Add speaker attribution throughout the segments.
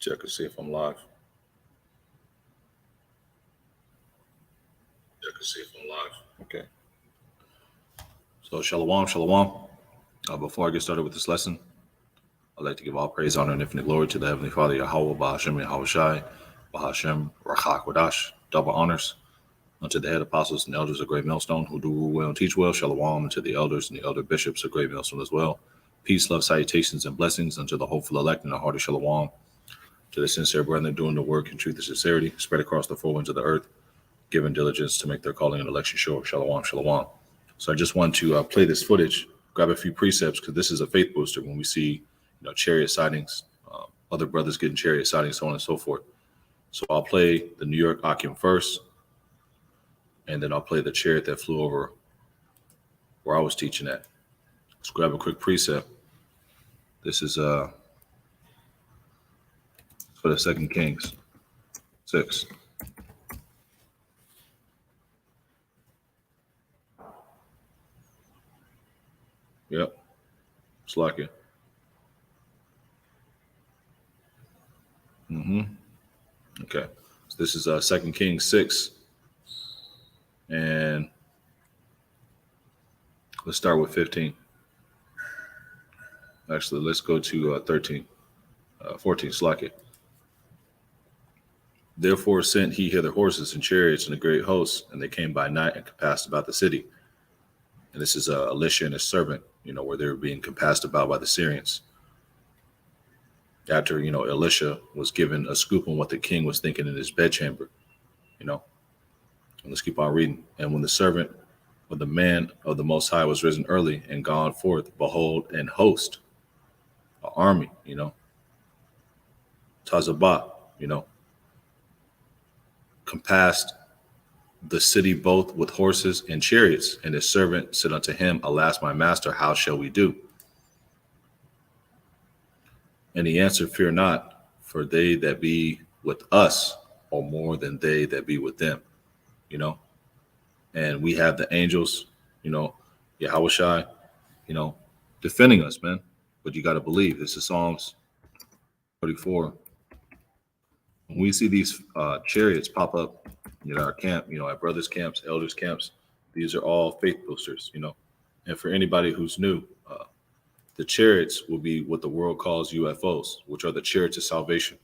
Speaker 1: Check and see if I'm live. Check and see if I'm live. Okay. So shalom, shalom. Before I get started with this lesson, I'd like to give all praise, honor, and infinite glory to the Heavenly Father, Yahweh, Bahashem, Yahweh Shai, Bahashem, Rachak, Wadash, double honors unto the head apostles and elders of Great Millstone who do rule well and teach well. Shalom unto the elders and the elder bishops of Great Millstone as well. Peace, love, salutations, and blessings unto the hopeful elect and the heart of Shalom. To the sincere brethren doing the work in truth and sincerity, spread across the four winds of the earth, giving diligence to make their calling and election sure. Shalom, shalom. So I just want to play this footage, grab a few precepts, because this is a faith booster when we see, chariot sightings, other brothers getting chariot sightings, so on and so forth. So I'll play the New York Akim first, and then I'll play the chariot that flew over where I was teaching at. Let's grab a quick precept. This is for the 2 Kings 6. Yep, it's like it. Okay, so this is 2 Kings 6, and let's start with 15. Actually, let's go to 13, 14. Slack it. Therefore sent he hither horses and chariots and a great host, and they came by night and compassed about the city. And this is Elisha and his servant, where they were being compassed about by the Syrians. After, Elisha was given a scoop on what the king was thinking in his bedchamber, And let's keep on reading. And when the servant of the man of the Most High was risen early and gone forth, behold, an host, an army, Tazabat, compassed the city both with horses and chariots. And his servant said unto him, Alas, my master, how shall we do? And he answered, Fear not, for they that be with us are more than they that be with them, And we have the angels, Yahweh Shai, defending us, man. But you got to believe. This is Psalms 34. When we see these chariots pop up, our camp, at brothers' camps, elders' camps, these are all faith boosters, And for anybody who's new, the chariots will be what the world calls UFOs, which are the chariots of salvation,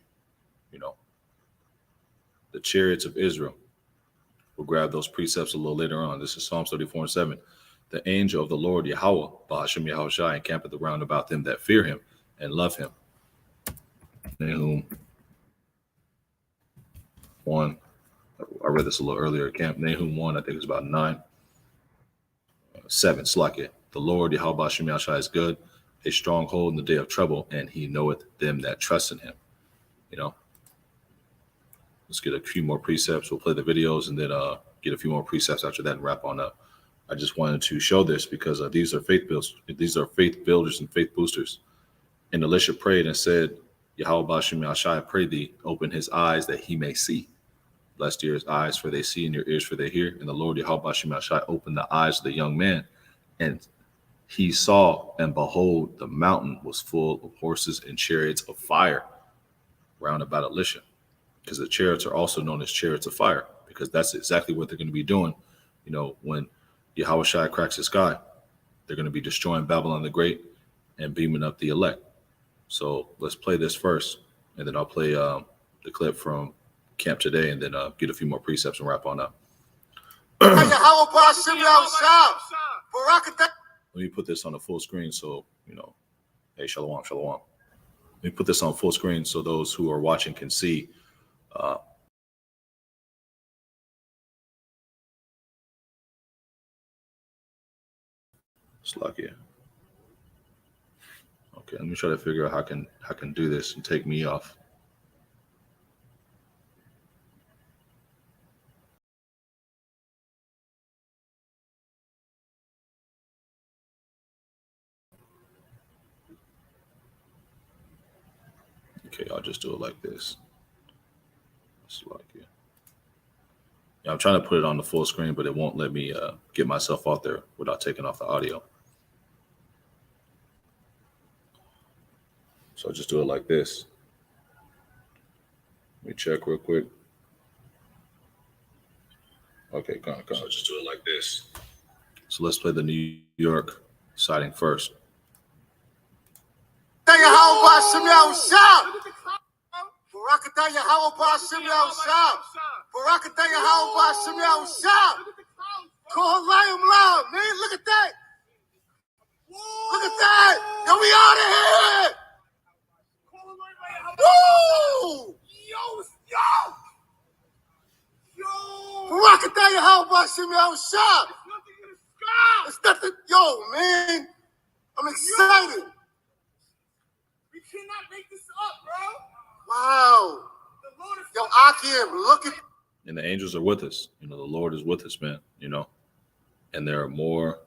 Speaker 1: the chariots of Israel. We'll grab those precepts a little later on. This is Psalms 34:7. The angel of the Lord, Yahweh, Bahashem Yahweh Shai, encampeth around about them that fear him and love him. Nahum 1. I read this a little earlier. Nahum 1, I think it's about 9. 7, Slack. The Lord, Yahweh Bahashem Yahweh Shai, is good, a stronghold in the day of trouble, and he knoweth them that trust in him. Let's get a few more precepts. We'll play the videos and then get a few more precepts after that and wrap on up. I just wanted to show this because these are faith builders. These are faith builders and faith boosters. And Elisha prayed and said, Yahweh Bahashem Yahweh Shai, I pray thee, open his eyes that he may see. Blessed are his eyes, for they see, and your ears, for they hear. And the Lord Yahweh Bahashem Yahweh Shai opened the eyes of the young man, and he saw, and behold, the mountain was full of horses and chariots of fire round about Elisha. Because the chariots are also known as chariots of fire, because that's exactly what they're going to be doing. When Yahweh Shai cracks the sky, they're going to be destroying Babylon the Great and beaming up the elect. So let's play this first, and then I'll play the clip from camp today, and then get a few more precepts and wrap on up. Let me put this on the full screen so, hey, shalom, shalom. Let me put this on full screen so those who are watching can see. It's lucky. Okay, let me try to figure out how I can do this and take me off. Okay, I'll just do it like this. It's lucky. Yeah, I'm trying to put it on the full screen, but it won't let me get myself out there without taking off the audio. So I'll just do it like this. Let me check real quick. Okay, go on. So just do it like this. So let's play the New York sighting first.
Speaker 2: Barakataya, how about Shimel Shah? Barakataya, how about Shimel Shah? Call Liam loud, man. Look at that. Look at that. Yo, we out of here. Woo! Yo. Barakataya, how about Shimel Shah? It's nothing. Yo, man. I'm excited. We cannot make this up, bro. Wow. Yo, Akim, look at.
Speaker 1: And the angels are with us. The Lord is with us, man. And there are more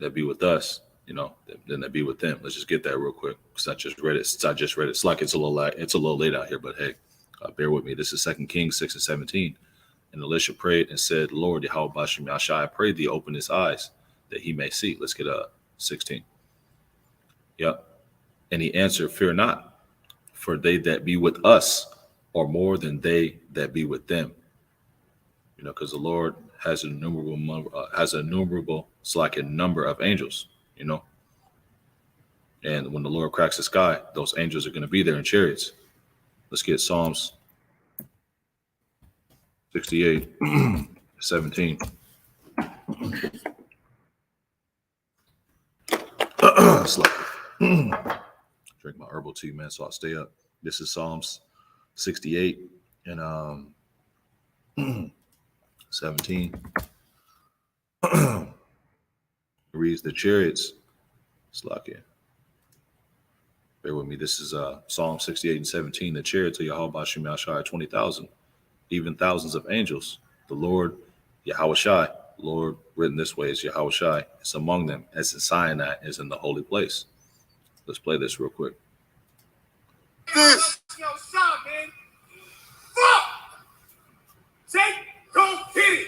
Speaker 1: that be with us, than that be with them. Let's just get that real quick because I just read it. It's like it's a little late out here, but hey, bear with me. This is 2 Kings 6:17. And Elisha prayed and said, Lord, Yahweh Bashem Yashai, I pray thee open his eyes that he may see. Let's get 16. Yep. And he answered, fear not, for they that be with us are more than they that be with them. Because the Lord has an innumerable it's like a number of angels, And when the Lord cracks the sky, those angels are going to be there in chariots. Let's get Psalms 68:17. Drink my herbal tea, man, so I'll stay up. This is Psalms 68 and 17. It reads the chariots. Slakia. Bear with me. This is Psalm 68:17. The chariots of Yahweh Bashem Yashai 20,000, even thousands of angels. The Lord Yahweh Shai, Lord written this way is Yahweh Shai. It's among them, as in Sinai is in the holy place. Let's play this real quick.
Speaker 2: This. Yo, stop, man. Fuck! Take, don't hit it.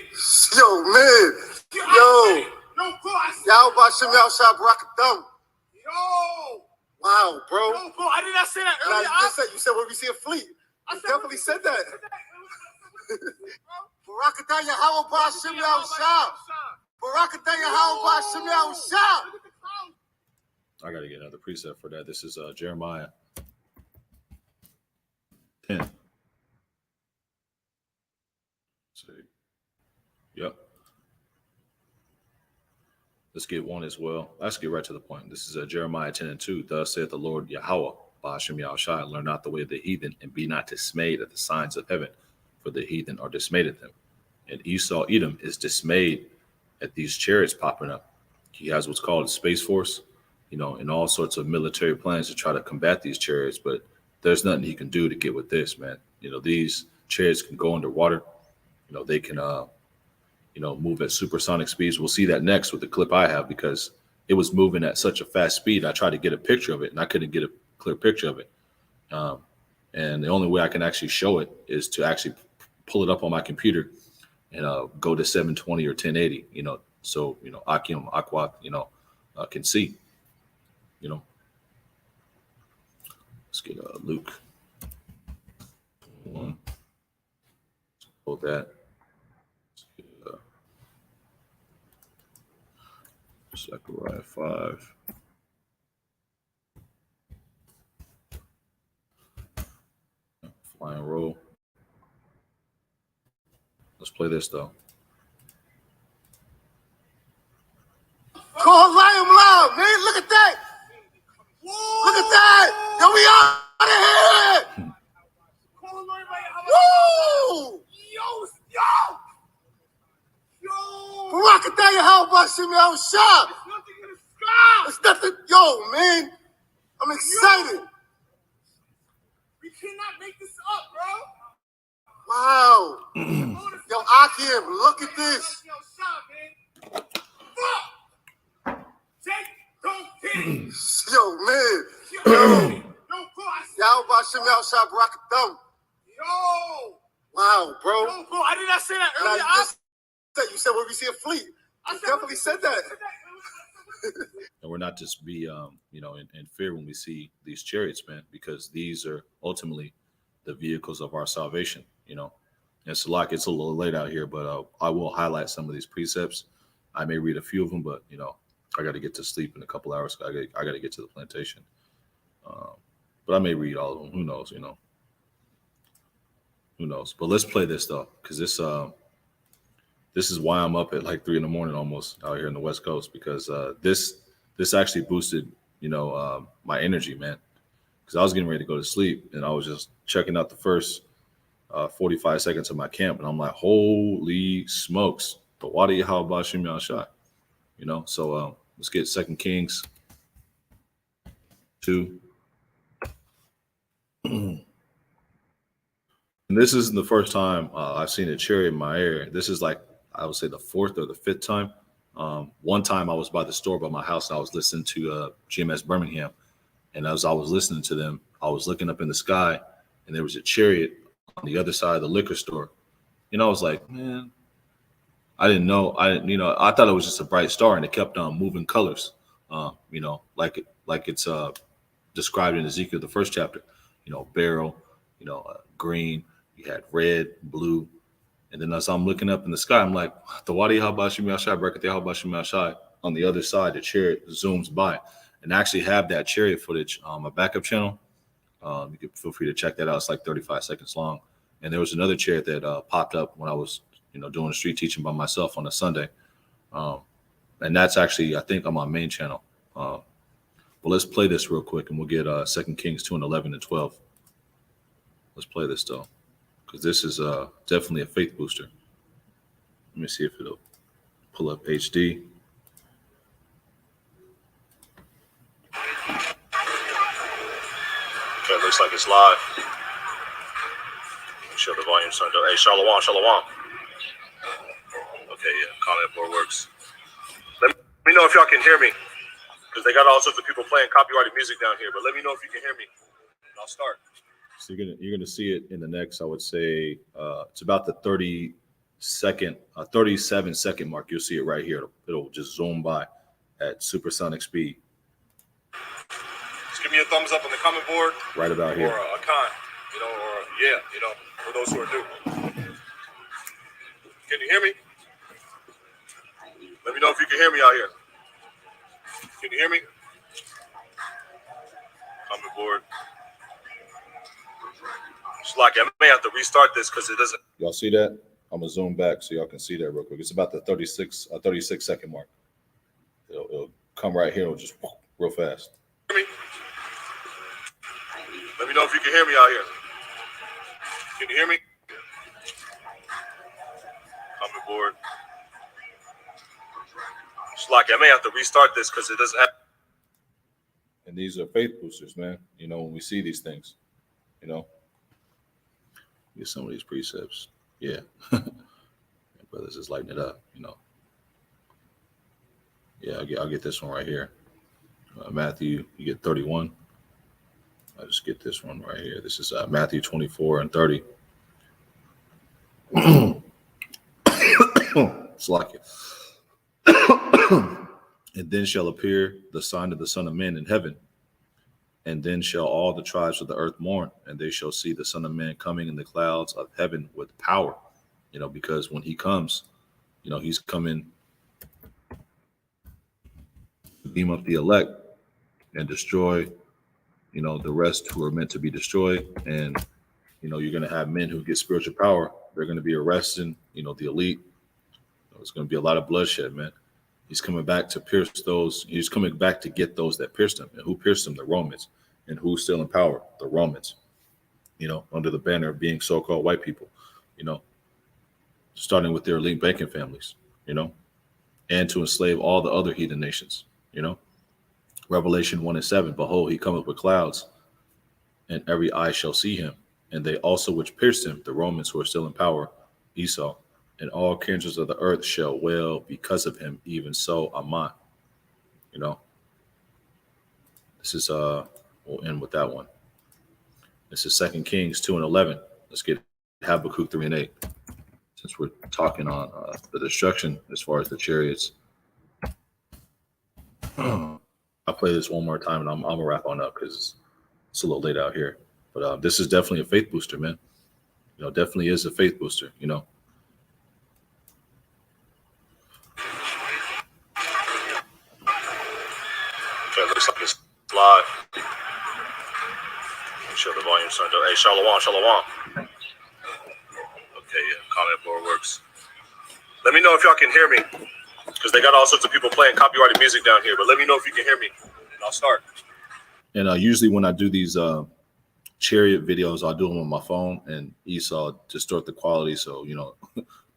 Speaker 2: Yo, man. Yo. Y'all about Shimel Shah Barakadam. Yo. Wow, bro. Yo, bro, I did not say that earlier. You said when we see a fleet. I definitely said that. Barakadaya, how about Shimel Shah? Barakadaya, how about Shimel Shah?
Speaker 1: I got to get another preset for that. This is Jeremiah 10. Let's see. Yep. Let's get one as well. Let's get right to the point. This is Jeremiah 10:2. Thus saith the Lord Yahweh, Ba'ashem Yahushai, learn not the way of the heathen, and be not dismayed at the signs of heaven, for the heathen are dismayed at them. And Esau, Edom, is dismayed at these chariots popping up. He has what's called a space force, and all sorts of military plans to try to combat these chariots, but there's nothing he can do to get with this, man. These chariots can go underwater. They can, move at supersonic speeds. We'll see that next with the clip I have because it was moving at such a fast speed. I tried to get a picture of it, and I couldn't get a clear picture of it. And the only way I can actually show it is to actually pull it up on my computer and go to 720 or 1080, so, Akim, Aquat, can see, Let's get Luke 1. Hold that. Zechariah 5. Flying roll. Let's play this though.
Speaker 2: Call Liam loud, man. Look at that. Look at that. Yo, we out of here. Woo! Yo. Barakataya, how about Shimel Shah? It's nothing. Yo, man. I'm excited. We cannot make this up, bro. Wow. Yo, Akim, look at this. Yo, man. Yo. Y'all about Shimel Shah Barakadam. Yo. Wow, bro. Yo, bro, I did not say that earlier. You said when we see a fleet. I definitely said that.
Speaker 1: And we're not just be, in fear when we see these chariots, man, because these are ultimately the vehicles of our salvation. And it's a little late out here, but I will highlight some of these precepts. I may read a few of them, but I got to get to sleep in a couple hours. I got to get to the plantation. But I may read all of them. Who knows? Who knows? But let's play this though, because this is why I'm up at like 3 a.m. almost out here in the West Coast, because this actually boosted my energy, man. Because I was getting ready to go to sleep and I was just checking out the first 45 seconds of my camp, and I'm like, holy smokes! But why do you how about Shimei shot? So let's get 2 Kings 2. And this isn't the first time I've seen a chariot in my area. This is like, I would say, the 4th or the 5th time. One time I was by the store by my house and I was listening to GMS Birmingham. And as I was listening to them, I was looking up in the sky and there was a chariot on the other side of the liquor store. I was like, man, I didn't know. I thought it was just a bright star and it kept on moving colors, like it's described in Ezekiel, the 1st chapter, beryl, green. You had red, blue, and then as I'm looking up in the sky, I'm like, the Wadi Habashim Yashai, Brekate Habashim Yashai. On the other side, the chariot zooms by, and I actually have that chariot footage on my backup channel. You can feel free to check that out. It's like 35 seconds long. And there was another chariot that popped up when I was, doing street teaching by myself on a Sunday, and that's actually, I think, on my main channel. But let's play this real quick, and we'll get 2 Kings 2 and 11 and 12. Let's play this though, because this is definitely a faith booster. Let me see if it'll pull up HD. Okay, it looks like it's live. Make sure the volume's turned up. Hey, Shalom, Shalom. Okay, yeah, comment board works. Let me know if y'all can hear me, because they got all sorts of people playing copyrighted music down here. But let me know if you can hear me. I'll start. So you're gonna see it in the next, I would say, it's about the 37-second mark. You'll see it right here. It'll just zoom by at supersonic speed. Just give me a thumbs up on the comment board. Right about here. Or a con, or yeah, for those who are new. Can you hear me? Let me know if you can hear me out here. Can you hear me? Comment board. It's like I may have to restart this because it doesn't. Y'all see that? I'm gonna zoom back so y'all can see that real quick. It's about the 36-second mark. It'll come right here. It'll just real fast. Hear me? Let me know if you can hear me out here. Can you hear me? Comment board. It's like I may have to restart this because it doesn't have. And these are faith boosters, man. When we see these things, get some of these precepts. Yeah. Brothers just lighting it up, Yeah, I'll get this one right here. Matthew, you get 31. I'll just get this one right here. This is Matthew 24 and 30. It's like it. And then shall appear the sign of the Son of Man in heaven. And then shall all the tribes of the earth mourn, and they shall see the Son of Man coming in the clouds of heaven with power. Because when he comes, he's coming to beam up the elect and destroy, the rest who are meant to be destroyed. And, you're going to have men who get spiritual power. They're going to be arresting, the elite. There's going to be a lot of bloodshed, man. He's coming back to pierce those. He's coming back to get those that pierced him. And who pierced him? The Romans. And who's still in power? The Romans. Under the banner of being so-called white people. Starting with their elite banking families. And to enslave all the other heathen nations. Revelation 1 and 7. Behold, he cometh with clouds, and every eye shall see him. And they also which pierced him, the Romans who are still in power, Esau. And all kindreds of the earth shall wail because of him, even so Aman. This is we'll end with that one. This is 2 Kings 2 and 11. Let's get Habakkuk 3 and 8. Since we're talking on the destruction as far as the chariots. I'll play this one more time and I'm gonna wrap on up because it's a little late out here. But this is definitely a faith booster, man. Definitely is a faith booster,
Speaker 2: Okay, looks like it's live. Make sure the volume's turned up. Hey, Shalom, Shalom. Okay, yeah, comment board works. Let me know if y'all can hear me, because they got all sorts of people playing copyrighted music down here. But let me know if you can hear me, and I'll start.
Speaker 1: And usually when I do these Chariot videos, I'll do them on my phone, and Esau distort the quality so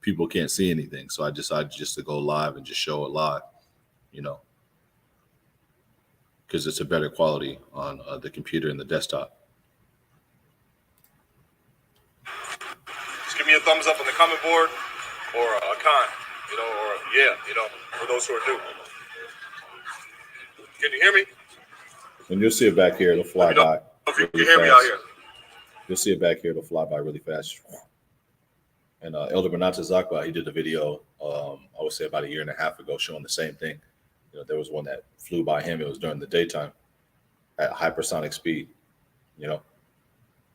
Speaker 1: people can't see anything. So I decided just to go live and just show it live, because it's a better quality on the computer and the desktop.
Speaker 2: Just give me a thumbs up on the comment board, or a con, or yeah, for those who are new. Can you hear me?
Speaker 1: And you'll see it back here. It'll fly by.
Speaker 2: If you can hear me out here.
Speaker 1: You'll see it back here. It'll fly by really fast. And Elder Benata Zakba, he did a video, I would say about 1.5 years ago, showing the same thing. There was one that flew by him. It was during the daytime at hypersonic speed.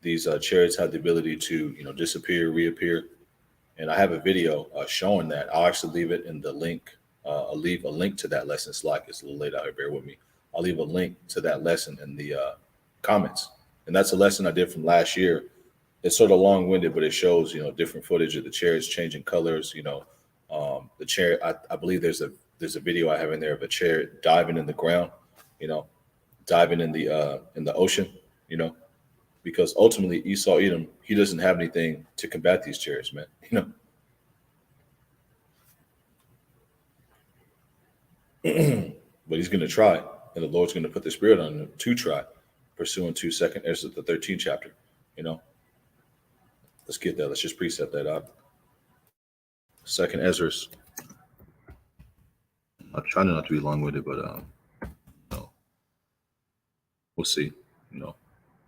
Speaker 1: These chariots have the ability to, disappear, reappear. And I have a video showing that. I'll actually leave it in the link. I'll leave a link to that lesson. Slack, it's a little late out here. Bear with me. I'll leave a link to that lesson in the comments. And that's a lesson I did from last year. It's sort of long-winded, but it shows, different footage of the chariots changing colors. The chariot. I believe there's a video I have in there of a chariot diving in the ground. Diving in the ocean. Because ultimately Esau Edom, he doesn't have anything to combat these chariots, man. But he's going to try, and the Lord's going to put the spirit on him to try, pursuant to 2 Ezra, the 13th chapter. Let's get that. Let's just precept that out. 2 Ezra. I'm trying not to be long-winded, but we'll see.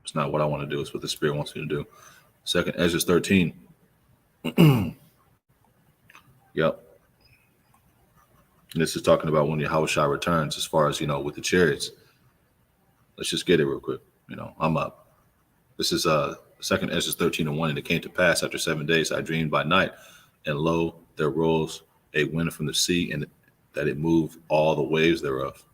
Speaker 1: It's not what I want to do. It's what the Spirit wants me to do. 2 Ezra 13. Yep. And this is talking about when Yahushua returns, as far as, with the chariots. Let's just get it real quick. I'm up. This is 2 Ezra 13:1. And it came to pass after 7 days, I dreamed by night, and lo, there rose a wind from the sea, and that it moved all the waves thereof.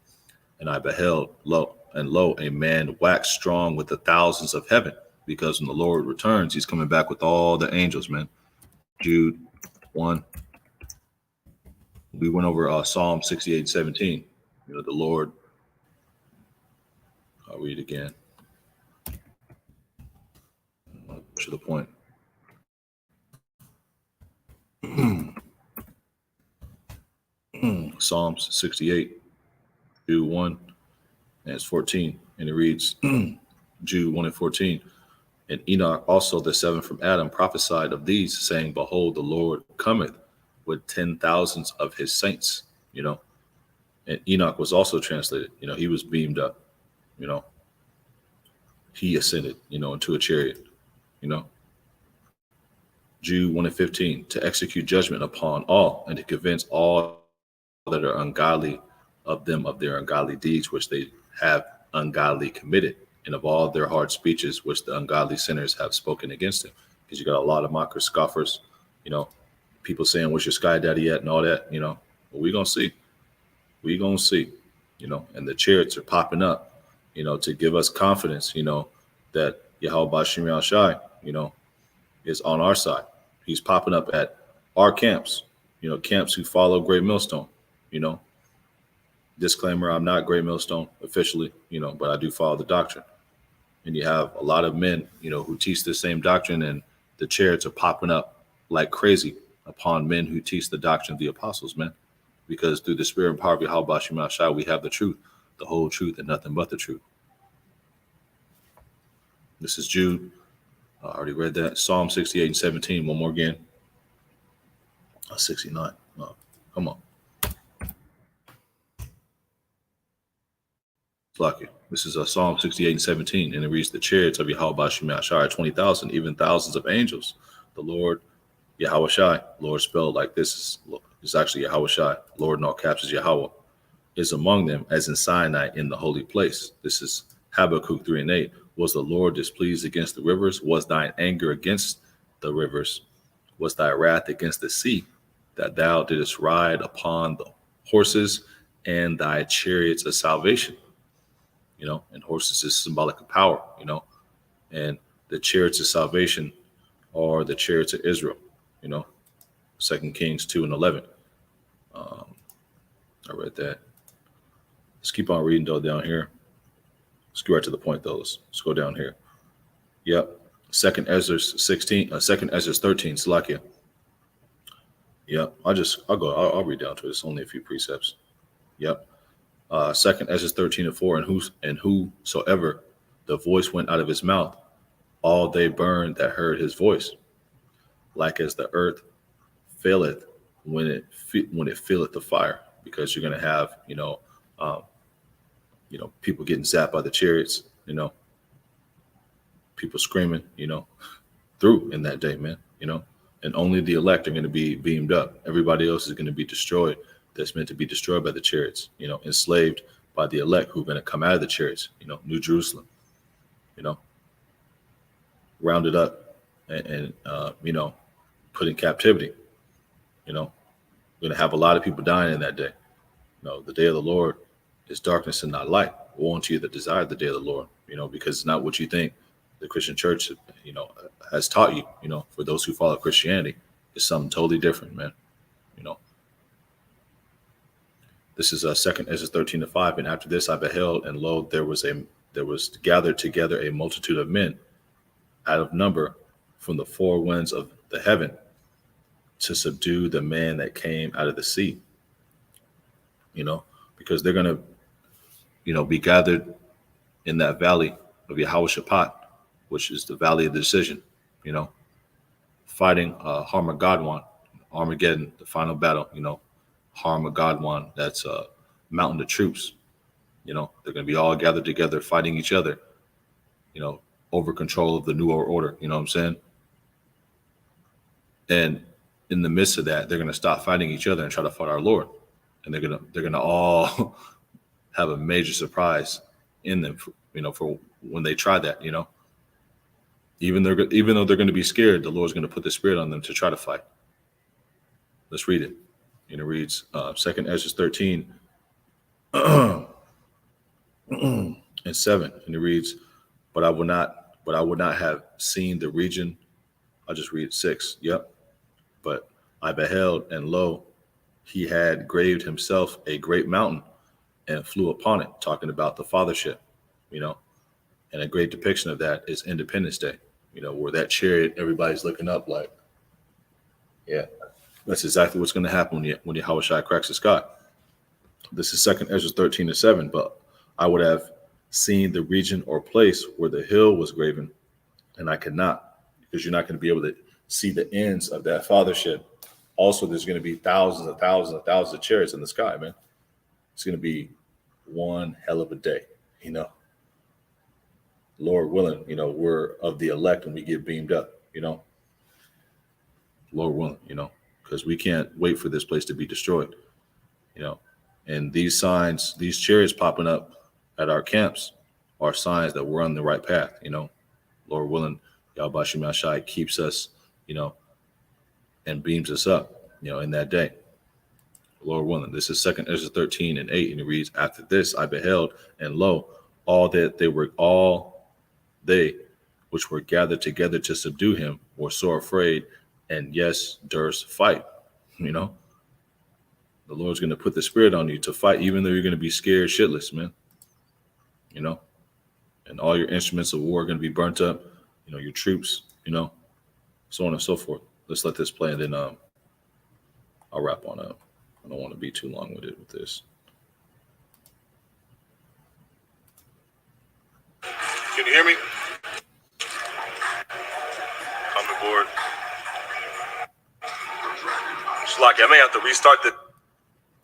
Speaker 1: And I beheld, lo, a man waxed strong with the thousands of heaven, because when the Lord returns, he's coming back with all the angels, man. Jude 1. We went over Psalm 68:17. The Lord. I'll read again. To the point. Psalms 68, Jude 1, and it's 14. And it reads, Jude 1 and 14. And Enoch also, the seventh from Adam, prophesied of these, saying, behold, the Lord cometh with 10,000s of his saints. And Enoch was also translated. He was beamed up. He ascended, into a chariot. Jude 1 and 15, to execute judgment upon all, and to convince all that are ungodly of them of their ungodly deeds, which they have ungodly committed, and of all their hard speeches, which the ungodly sinners have spoken against him. Because you got a lot of mockers, scoffers, people saying, where's your sky daddy at, and all that, well, we're going to see. We're going to see, and the chariots are popping up, to give us confidence, that Yahweh Shem Shai, is on our side. He's popping up at our camps, camps who follow Great Millstone, Disclaimer, I'm not Great Millstone officially, but I do follow the doctrine. And you have a lot of men, who teach the same doctrine, and the chariots are popping up like crazy upon men who teach the doctrine of the apostles, man. Because through the spirit and power of Yahweh Shem Shai, we have the truth, the whole truth, and nothing but the truth. This is Jude. I already read that. Psalm 68 and 17. One more again. 69. Oh, come on. Lucky. This is Psalm 68 and 17. And it reads, the chariots of Yahweh Shem Shai are 20,000, even thousands of angels. The Lord, Yahweh Shai, Lord spelled like this is actually Yahweh Shai. Lord in all caps is Yahweh, is among them as in Sinai in the holy place. This is Habakkuk 3 and 8. Was the Lord displeased against the rivers? Was thine anger against the rivers? Was thy wrath against the sea, that thou didst ride upon the horses and thy chariots of salvation? And horses is symbolic of power, and the chariots of salvation are the chariots of Israel, 2 Kings 2:11. I read that. Let's keep on reading though down here. Let's go right to the point though. Let's go down here. Yep. 2 Ezra 16, 2 Ezra 13, Salakia. Yep. I'll read down to it. It's only a few precepts. Yep. 2 Ezra 13:4, and whosoever the voice went out of his mouth, all they burned that heard his voice, like as the earth faileth when it feeleth the fire, because you're going to have people getting zapped by the chariots, people screaming, through in that day, man, and only the elect are going to be beamed up. Everybody else is going to be destroyed. That's meant to be destroyed by the chariots, enslaved by the elect who are going to come out of the chariots, New Jerusalem, rounded up and put in captivity. We're going to have a lot of people dying in that day. The day of the Lord is darkness and not light. Woe unto you that desire the day of the Lord, because it's not what you think the Christian church, has taught you, for those who follow Christianity. It's something totally different, man. This is 2 Ezra 13:5. And after this I beheld, and lo, there was gathered together a multitude of men out of number from the four winds of the heaven to subdue the man that came out of the sea. Because they're going to, be gathered in that valley of Yehoshaphat, which is the valley of the decision, fighting Armageddon, the final battle, Armageddon, that's a mountain of troops. They're going to be all gathered together fighting each other, over control of the New World Order. You know what I'm saying? And in the midst of that, they're going to stop fighting each other and try to fight our Lord. And they're going to all have a major surprise in them, for when they try that, even though they're going to be scared, the Lord's going to put the spirit on them to try to fight. Let's read it. And it reads 2 Ezra 13 and 7. And it reads, but I would not have seen the region. I'll just read 6. Yep. But I beheld, and lo, he had graved himself a great mountain and flew upon it, talking about the fathership, and a great depiction of that is Independence Day, where that chariot, everybody's looking up like, yeah, that's exactly what's going to happen when Yahushua cracks the sky. This is 2 Ezra 13:7. But I would have seen the region or place where the hill was graven, and I could not, because you're not going to be able to see the ends of that fathership. Also, there's going to be thousands and thousands and thousands of chariots in the sky, man. It's going to be one hell of a day, Lord willing, we're of the elect and we get beamed up, Lord willing, because we can't wait for this place to be destroyed, and these signs, these chariots popping up at our camps are signs that we're on the right path, Lord willing, Yahweh Shem Yahshai keeps us, and beams us up, in that day. Lord willing. This is 2 Ezra 13 and 8, and it reads, after this I beheld, and lo, all they which were gathered together to subdue him were sore afraid, and yes, durst fight. The Lord's going to put the spirit on you to fight, even though you're going to be scared shitless, man. And all your instruments of war are going to be burnt up, your troops, so on and so forth. Let's let this play, and then I'll wrap on up. I don't want to be too long with this.
Speaker 2: Can you hear me? Coming board. Slack, I may have to restart the.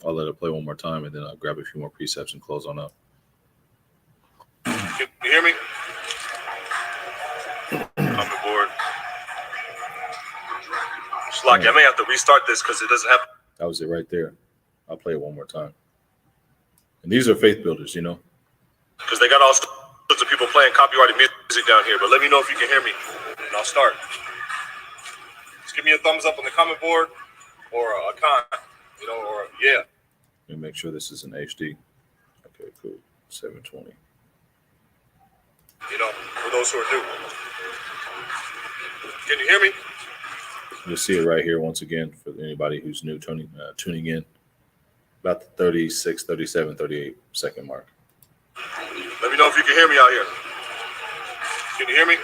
Speaker 1: I'll let it play one more time, and then I'll grab a few more precepts and close on up.
Speaker 2: Can you hear me? Coming board. Slack, I may have to restart this because it doesn't have.
Speaker 1: That was it right there. I'll play it one more time. And these are faith builders,
Speaker 2: Because they got all sorts of people playing copyrighted music. music down here, but let me know if you can hear me, and I'll start. Just give me a thumbs up on the comment board, or a con, or yeah.
Speaker 1: Let me make sure this is in HD. Okay, cool. 720.
Speaker 2: For those who are new. Can you hear me?
Speaker 1: You'll see it right here once again for anybody who's new tuning in. About the 36, 37, 38 second mark.
Speaker 2: Let me know if you can hear me out here. Can you hear me?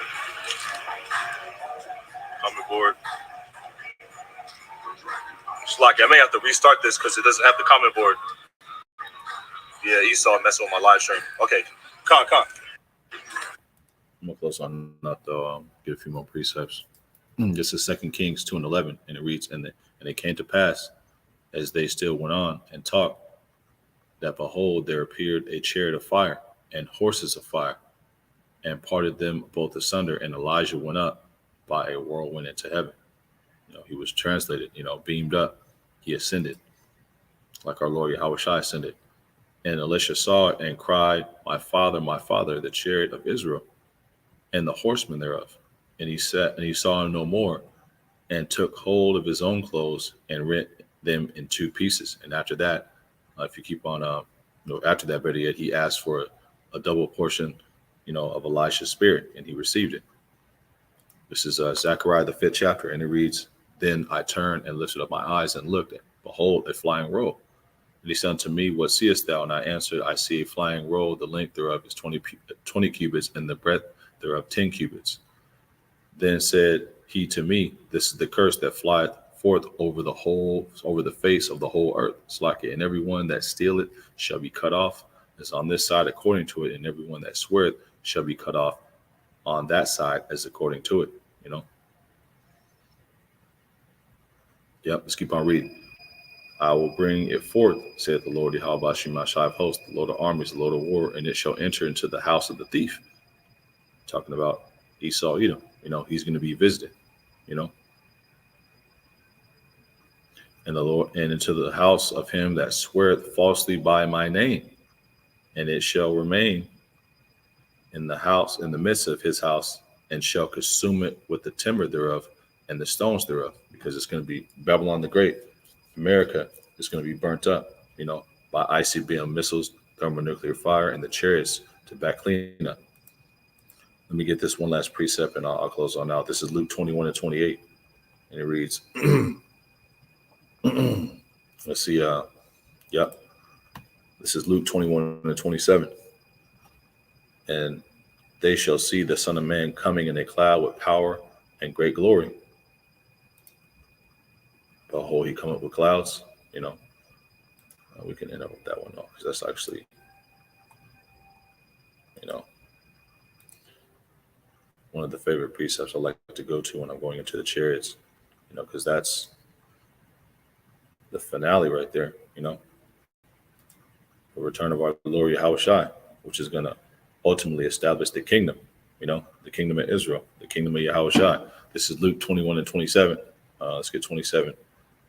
Speaker 2: Comment board. Slack, I may have to restart this because it doesn't have the comment board. Yeah, Esau messing with my live stream. Okay, con.
Speaker 1: I'm gonna close on that though. Get a few more precepts. This is 2 Kings 2:11, and it reads, and it came to pass, as they still went on and talked, that behold, there appeared a chariot of fire and horses of fire, and parted them both asunder. And Elijah went up by a whirlwind into heaven. He was translated, beamed up. He ascended, like our Lord Yahushua ascended. And Elisha saw it and cried, my father, the chariot of Israel, and the horsemen thereof. And he saw him no more, and took hold of his own clothes and rent them in two pieces. And after that, if you keep on, after that, better yet, he asked for a double portion, of Elisha's spirit, and he received it. This is Zechariah, the 5th chapter, and it reads, then I turned and lifted up my eyes and looked, and behold, a flying roll. And he said unto me, what seest thou? And I answered, I see a flying roll. The length thereof is 20 cubits, and the breadth thereof 10 cubits. Then said he to me, this is the curse that flieth forth over the face of the whole earth. Slack it, and everyone that stealeth shall be cut off, as on this side according to it, and everyone that sweareth shall be cut off on that side as according to it. Yep, let's keep on reading. I will bring it forth, saith the Lord Yahweh Shemashai of hosts, the Lord of armies, the Lord of war, and it shall enter into the house of the thief. Talking about Esau, Edom. He's going to be visited, and the Lord, and into the house of him that sweareth falsely by my name, and it shall remain in the house, in the midst of his house, and shall consume it with the timber thereof and the stones thereof, because it's going to be Babylon the Great. America is going to be burnt up, by ICBM missiles, thermonuclear fire, and the chariots to back clean up. Let me get this one last precept, and I'll close on out. This is Luke 21:28, and it reads, let's see, yep. This is Luke 21:27. And they shall see the Son of Man coming in a cloud with power and great glory. Behold, he cometh with clouds, we can end up with that one though, because that's actually, one of the favorite precepts I like to go to when I'm going into the chariots, because that's the finale right there, the return of our Lord Yahushua, which is going to ultimately establish the kingdom, the kingdom of Israel, the kingdom of Yahushua. This is Luke 21:27. Let's get 27.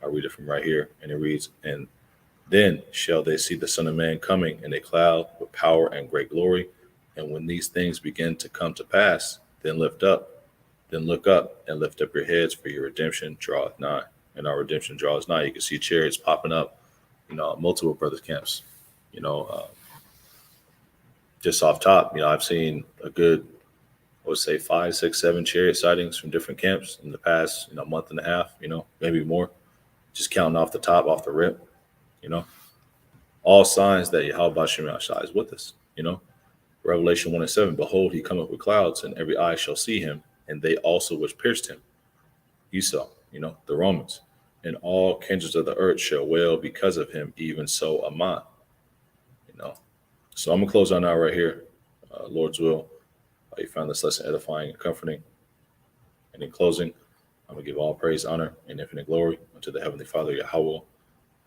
Speaker 1: I'll read it from right here. And it reads, and then shall they see the Son of Man coming in a cloud with power and great glory. And when these things begin to come to pass, then look up and lift up your heads, for your redemption draweth nigh. And our redemption draws nigh. You can see chariots popping up, multiple brothers camps, just off top, I've seen a good, I would say 5, 6, 7 chariot sightings from different camps in the past, month and a half, maybe more, just counting off the top, off the rip, all signs that Yahweh Shemashai is with us, Revelation 1:7, behold, he cometh with clouds, and every eye shall see him, and they also which pierced him. Esau, the Romans, and all kindreds of the earth shall wail because of him, even so Aman, So I'm going to close on out right here. Lord's will. You found this lesson edifying and comforting. And in closing, I'm going to give all praise, honor, and infinite glory unto the Heavenly Father, Yahweh,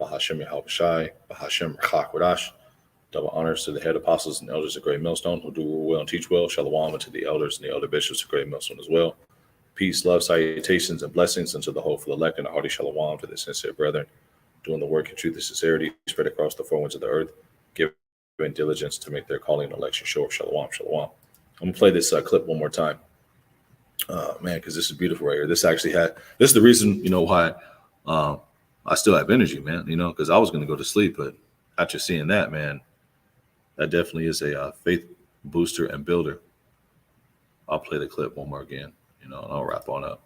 Speaker 1: Bahashem Yahushai, Bahashem Rachak. Double honors to the head apostles and elders of Great Millstone who do rule well and teach well. Shalom unto the elders and the elder bishops of Great Millstone as well. Peace, love, salutations, and blessings unto the hopeful elect, and a hearty shalom to the sincere brethren doing the work in truth and sincerity spread across the four winds of the earth, giving diligence to make their calling and election sure. Shalom, shalom. I'm gonna play this clip one more time, man, because this is beautiful right here. This is the reason, why I still have energy, man. Because I was gonna go to sleep, but after seeing that, man, that definitely is a faith booster and builder. I'll play the clip one more again, and I'll wrap on up.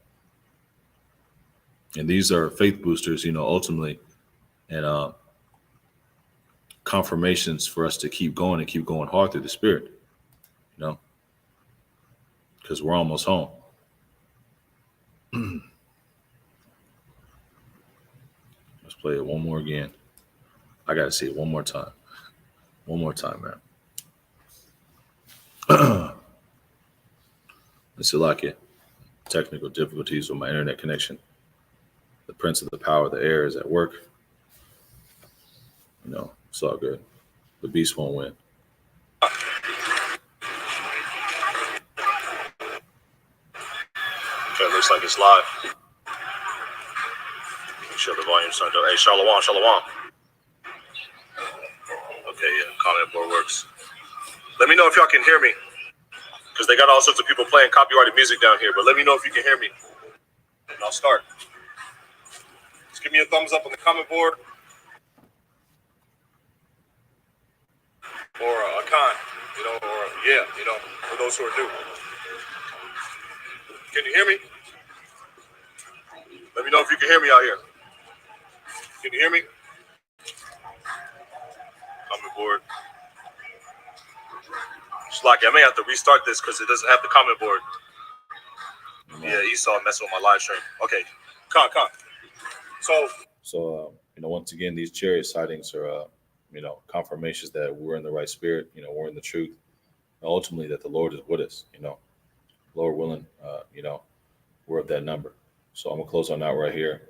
Speaker 1: And these are faith boosters, ultimately, and confirmations for us to keep going and keep going hard through the Spirit, because we're almost home. Let's play it one more again. I got to see it one more time. One more time, man. It's like it. Technical difficulties with my internet connection. The prince of the power of the air is at work. It's all good. The beast won't win. Okay, looks like it's live. Make sure the volume's turned up. Hey, Shalom, Shalom. Okay, yeah, comment board works. Let me know if y'all can hear me, because they got all sorts of people playing copyrighted music down here, but let me know if you can hear me, and I'll start. Just give me a thumbs up on the comment board, or a con, or yeah, for those who are new. Can you hear me? Let me know if you can hear me out here. Can you hear me? Comment board. Slocky, I may have to restart this because it doesn't have the comment board. Yeah, Esau messing with my live stream. Okay, con. So, once again, these chariot sightings are, confirmations that we're in the right spirit. We're in the truth. And ultimately, that the Lord is with us. Lord willing, we're of that number. So I'm gonna close on that right here.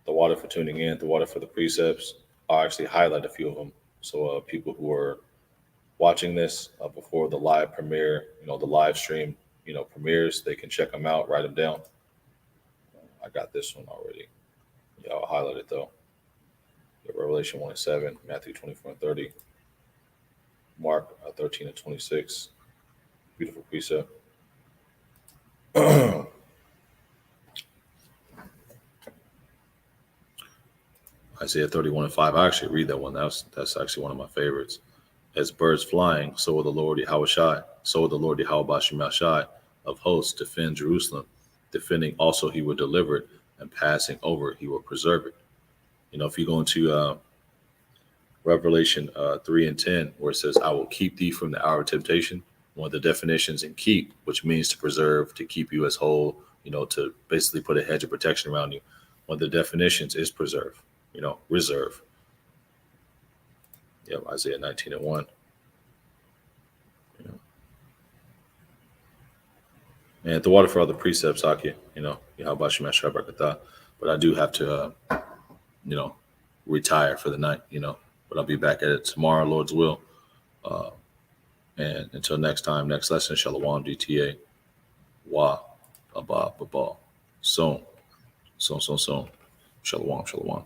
Speaker 1: The water for tuning in, the water for the precepts. I'll actually highlight a few of them. So people who are watching this before the live premiere, the live stream, premieres, they can check them out, write them down. I got this one already. Yeah, I'll highlight it though. Revelation 1:7, Matthew 24:30, Mark 13:26. Beautiful precept. Isaiah 31:5. I actually read that one. That's actually one of my favorites. As birds flying, so will the Lord Yahushai, so will the Lord Yahweh Shemashai of hosts defend Jerusalem. Defending also he will deliver it, and passing over he will preserve it. If you go into Revelation 3:10, where it says, I will keep thee from the hour of temptation, one of the definitions in keep, which means to preserve, to keep you as whole, to basically put a hedge of protection around you. One of the definitions is preserve, reserve. Yep, Isaiah 19:1. And the water for other precepts, Aki, but I do have to, retire for the night, but I'll be back at it tomorrow, Lord's will. And until next time, next lesson, Shalom, DTA, Wa, Abba, Babal, Son. Shalom.